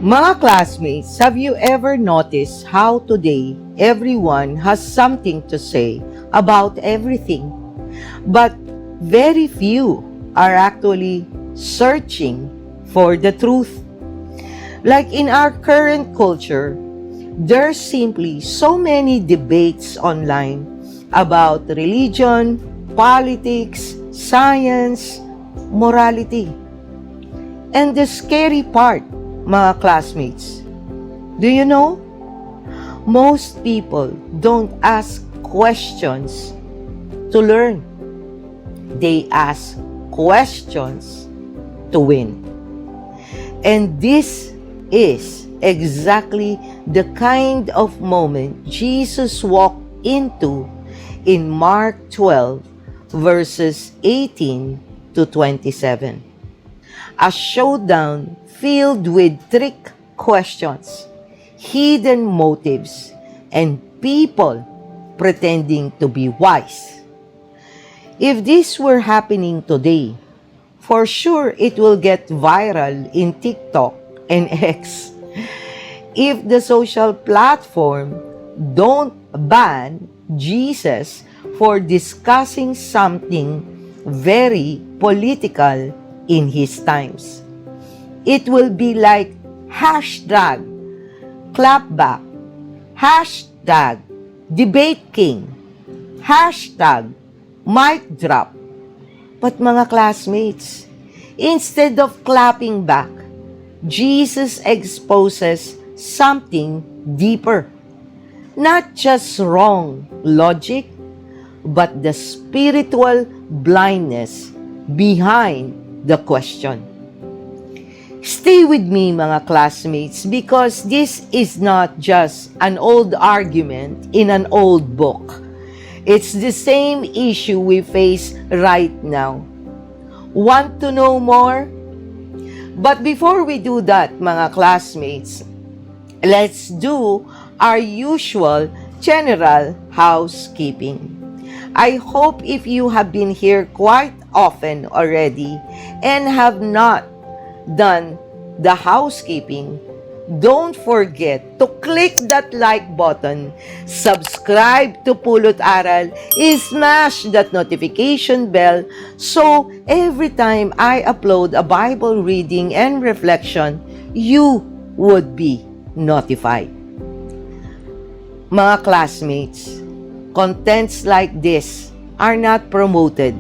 Mga classmates, have you ever noticed how today everyone has something to say about everything, but very few are actually searching for the truth? Like in our current culture, there's simply so many debates online about religion, politics, science, morality. And the scary part, mga classmates, do you know? Most people don't ask questions to learn. They ask questions to win. And this is exactly the kind of moment Jesus walked into in Mark 12, verses 18 to 27. A showdown filled with trick questions, hidden motives, and people pretending to be wise. If this were happening today, for sure it will get viral in TikTok and X. If the social platform don't ban Jesus for discussing something very political in his times, it will be like hashtag clapback, hashtag debate king, hashtag mic drop. But mga classmates, instead of clapping back, Jesus exposes something deeper. Not just wrong logic, but the spiritual blindness behind the question. Stay with me, mga classmates, because this is not just an old argument in an old book. It's the same issue we face right now. Want to know more? But before we do that, mga classmates, let's do our usual general housekeeping. I hope if you have been here quite often already and have not done the housekeeping, don't forget to click that like button, subscribe to Pulot Aral, smash that notification bell so every time I upload a Bible reading and reflection, you would be notified. Mga classmates, contents like this are not promoted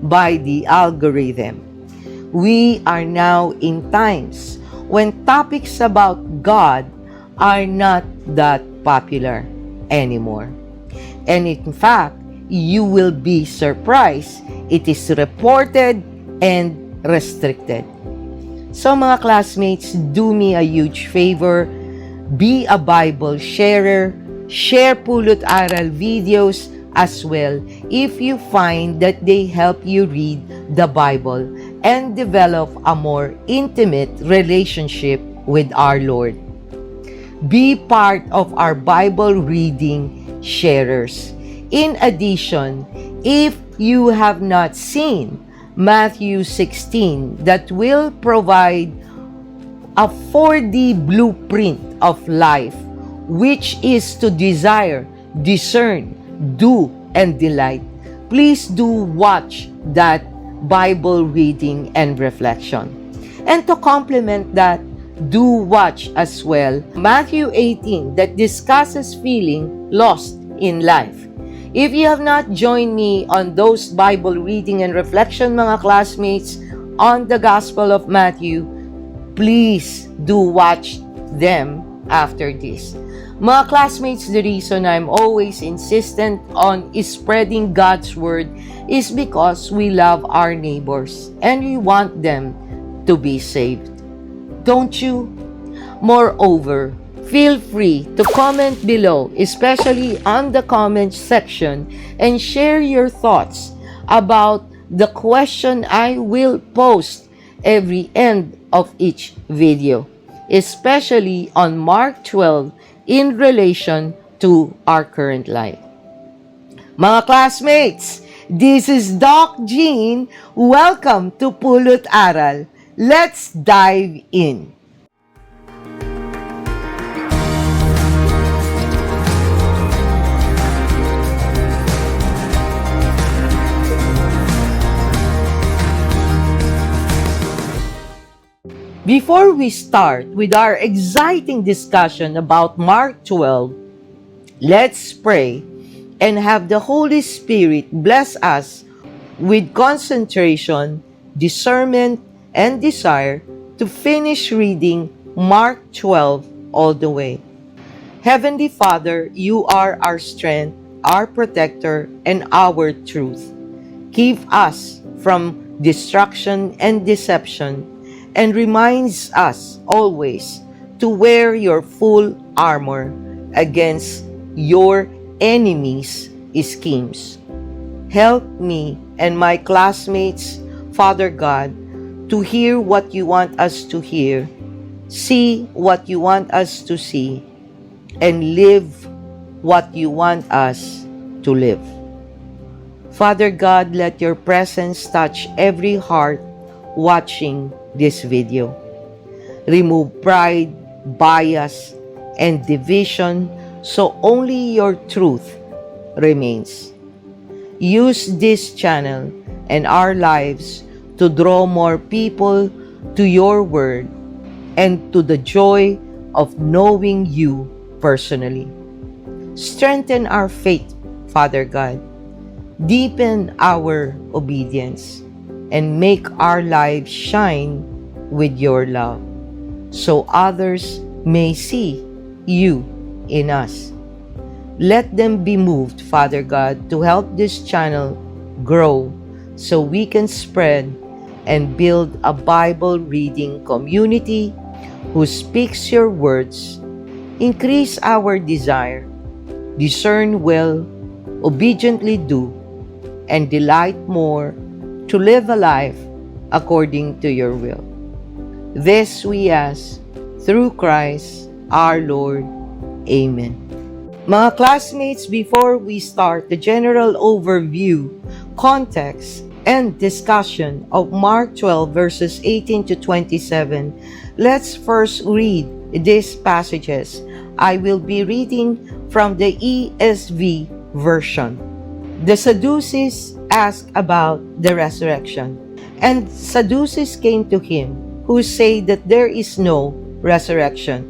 by the algorithm. We are now in times when topics about God are not that popular anymore. And in fact, you will be surprised it is reported and restricted. So mga classmates, do me a huge favor, be a Bible sharer, share Pulot Aral videos as well if you find that they help you read the Bible and develop a more intimate relationship with our Lord. Be part of our Bible reading sharers. In addition, if you have not seen Matthew 16, that will provide a 4D blueprint of life, which is to desire, discern, do, and delight. Please do watch that Bible reading and reflection. And to complement that, do watch as well Matthew 18 that discusses feeling lost in life. If you have not joined me on those Bible reading and reflection, mga classmates, on the Gospel of Matthew, please do watch them after this. Mga classmates, the reason I'm always insistent on spreading God's Word is because we love our neighbors and we want them to be saved. Don't you? Moreover, feel free to comment below, especially on the comment section, and share your thoughts about the question I will post every end of each video, especially on Mark 12 in relation to our current life. Mga classmates, this is Doc Jean. Welcome to Pulot Aral. Let's dive in. Before we start with our exciting discussion about Mark 12, let's pray and have the Holy Spirit bless us with concentration, discernment, and desire to finish reading Mark 12 all the way. Heavenly Father, you are our strength, our protector, and our truth. Keep us from destruction and deception, and reminds us always to wear your full armor against your enemies' schemes. Help me and my classmates, Father God, to hear what you want us to hear, see what you want us to see, and live what you want us to live. Father God, let your presence touch every heart watching this video. Remove pride, bias, and division so only your truth remains. Use this channel and our lives to draw more people to your word and to the joy of knowing you personally. Strengthen our faith, Father God. Deepen our obedience and make our lives shine with your love so others may see you in us. Let them be moved, Father God, to help this channel grow so we can spread and build a Bible reading community who speaks your words. Increase our desire, discern well, obediently do, and delight more to live a life according to your will. This we ask through Christ our Lord. Amen. Mga classmates, before we start the general overview, context, and discussion of Mark 12 verses 18 to 27, let's first read these passages. I will be reading from the ESV version. The Sadducees asked about the resurrection, and Sadducees came to him who say that there is no resurrection.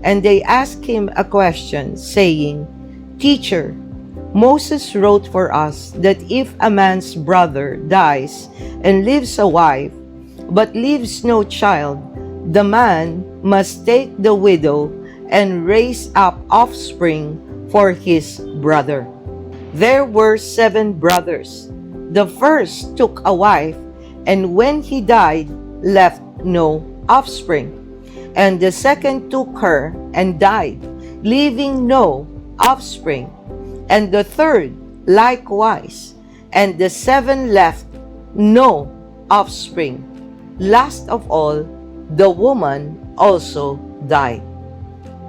And they asked him a question, saying, Teacher, Moses wrote for us that if a man's brother dies and leaves a wife, but leaves no child, the man must take the widow and raise up offspring for his brother. There were 7 brothers. The first took a wife, and when he died, left no offspring. And the second took her and died, leaving no offspring. And the third likewise. And the 7 left no offspring. Last of all, the woman also died.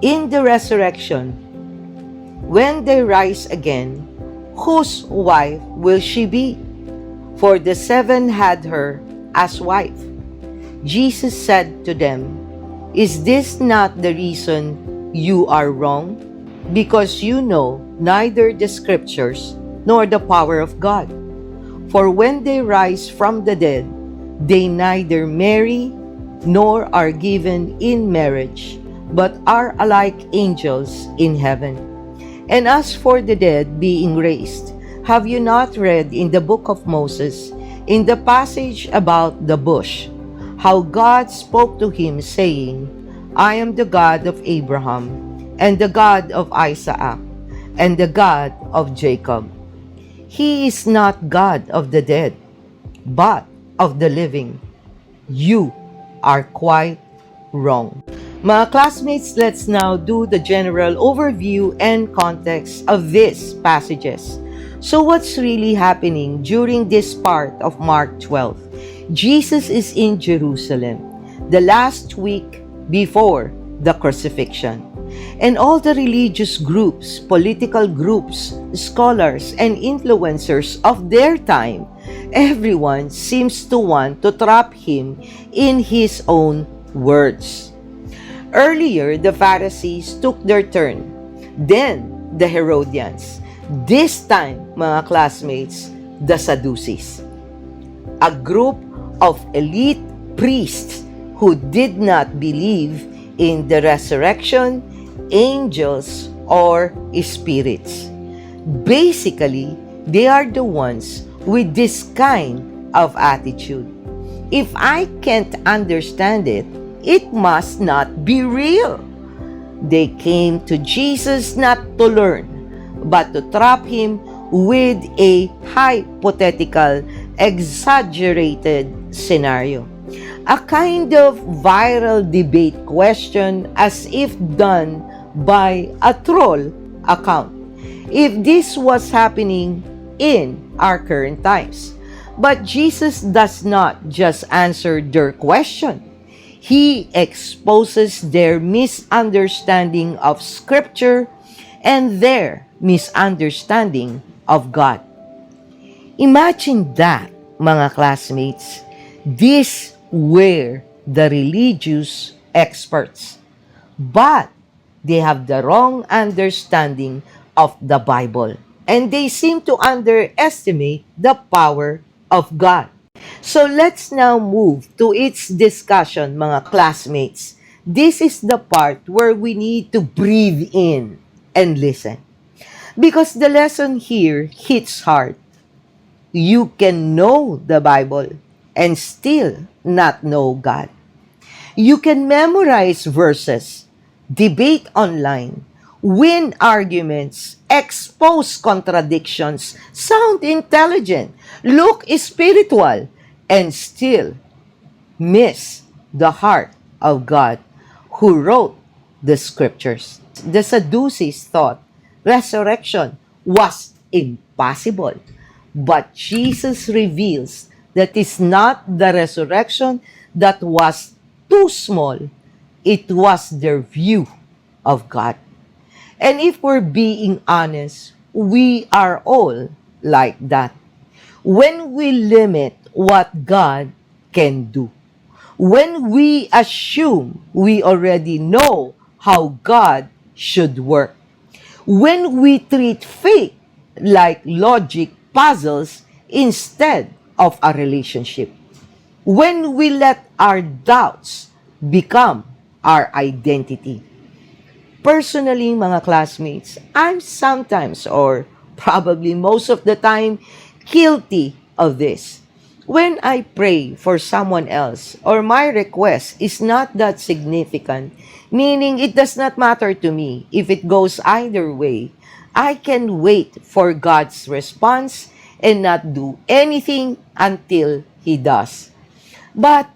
In the resurrection, when they rise again, whose wife will she be? For the 7 had her as wife. Jesus said to them, Is this not the reason you are wrong? Because you know neither the Scriptures nor the power of God. For when they rise from the dead, they neither marry nor are given in marriage, but are alike angels in heaven. And as for the dead being raised, have you not read in the book of Moses, in the passage about the bush, how God spoke to him, saying, I am the God of Abraham, and the God of Isaac, and the God of Jacob. He is not God of the dead, but of the living. You are quite wrong. Mga classmates, let's now do the general overview and context of these passages. So what's really happening during this part of Mark 12? Jesus is in Jerusalem, the last week before the crucifixion. And all the religious groups, political groups, scholars, and influencers of their time, everyone seems to want to trap him in his own words. Earlier, the Pharisees took their turn. Then, the Herodians. This time, mga classmates, the Sadducees. A group of elite priests who did not believe in the resurrection, angels, or spirits. Basically, they are the ones with this kind of attitude. If I can't understand it, it must not be real. They came to Jesus not to learn, but to trap him with a hypothetical, exaggerated scenario. A kind of viral debate question as if done by a troll account. If this was happening in our current times. But Jesus does not just answer their question. He exposes their misunderstanding of Scripture and their misunderstanding of God. Imagine that, mga classmates. These were the religious experts. But they have the wrong understanding of the Bible. And they seem to underestimate the power of God. So let's now move to its discussion, mga classmates. This is the part where we need to breathe in and listen. Because the lesson here hits hard. You can know the Bible and still not know God. You can memorize verses, debate online, win arguments, expose contradictions, sound intelligent, look spiritual, and still miss the heart of God who wrote the Scriptures. The Sadducees thought resurrection was impossible, but Jesus reveals that it's not the resurrection that was too small, it was their view of God. And if we're being honest, we are all like that. When we limit what God can do, when we assume we already know how God should work, when we treat faith like logic puzzles instead of a relationship, when we let our doubts become our identity. Personally, mga classmates, I'm sometimes or probably most of the time guilty of this. When I pray for someone else or my request is not that significant, meaning it does not matter to me if it goes either way, I can wait for God's response and not do anything until He does. But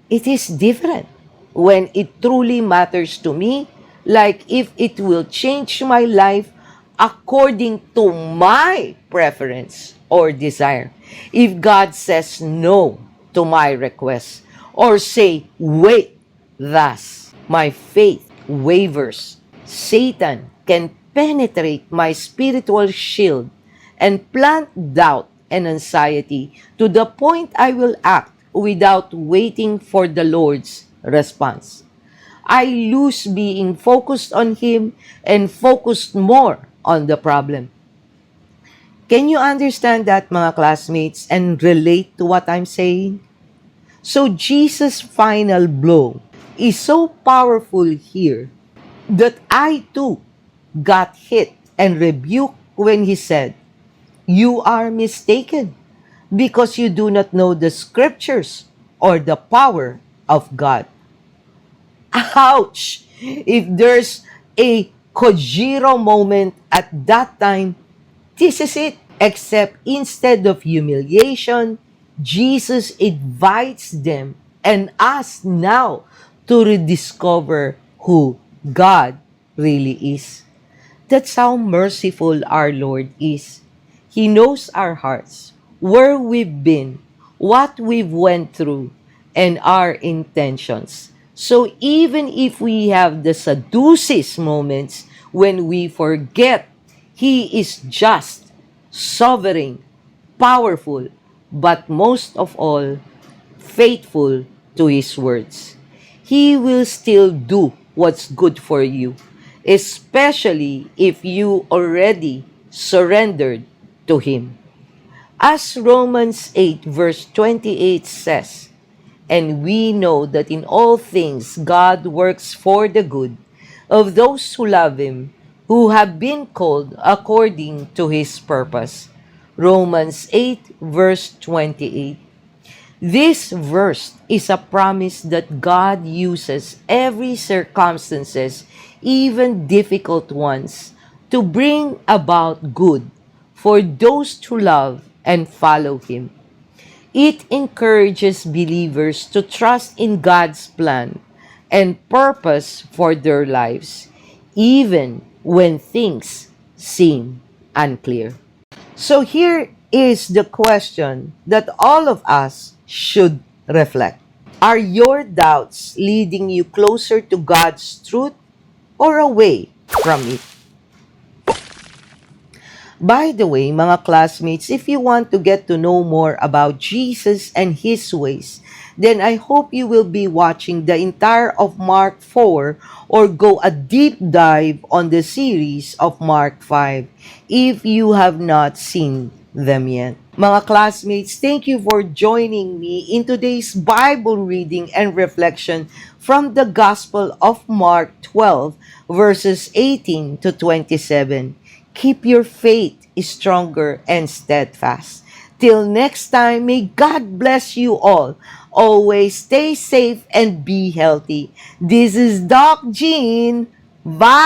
it is different when it truly matters to me, like if it will change my life according to my preference or desire. If God says no to my request or say, wait, thus my faith wavers. Satan can penetrate my spiritual shield and plant doubt and anxiety to the point I will act without waiting for the Lord's response. I lose being focused on Him and focused more on the problem. Can you understand that, mga classmates, and relate to what I'm saying? So Jesus' final blow is so powerful here that I too got hit and rebuked when He said, "You are mistaken because you do not know the Scriptures or the power of God." Ouch! If there's a Kojiro moment at that time, this is it. Except instead of humiliation, Jesus invites them and us now to rediscover who God really is. That's how merciful our Lord is. He knows our hearts, where we've been, what we've went through, and our intentions. So even if we have the Sadducees moments when we forget He is just, sovereign, powerful, but most of all, faithful to His words, He will still do what's good for you, especially if you already surrendered to Him. As Romans 8 verse 28 says, And we know that in all things God works for the good of those who love Him, who have been called according to His purpose. Romans 8 verse 28. This verse is a promise that God uses every circumstances, even difficult ones, to bring about good for those who love and follow Him. It encourages believers to trust in God's plan and purpose for their lives, even when things seem unclear. So here is the question that all of us should reflect. Are your doubts leading you closer to God's truth or away from it? By the way, mga classmates, if you want to get to know more about Jesus and His ways, then I hope you will be watching the entire of Mark 4 or go a deep dive on the series of Mark 5 if you have not seen them yet. Mga classmates, thank you for joining me in today's Bible reading and reflection from the Gospel of Mark 12 verses 18 to 27. Keep your faith stronger and steadfast. Till next time, may God bless you all. Always stay safe and be healthy. This is Doc Jean. Bye!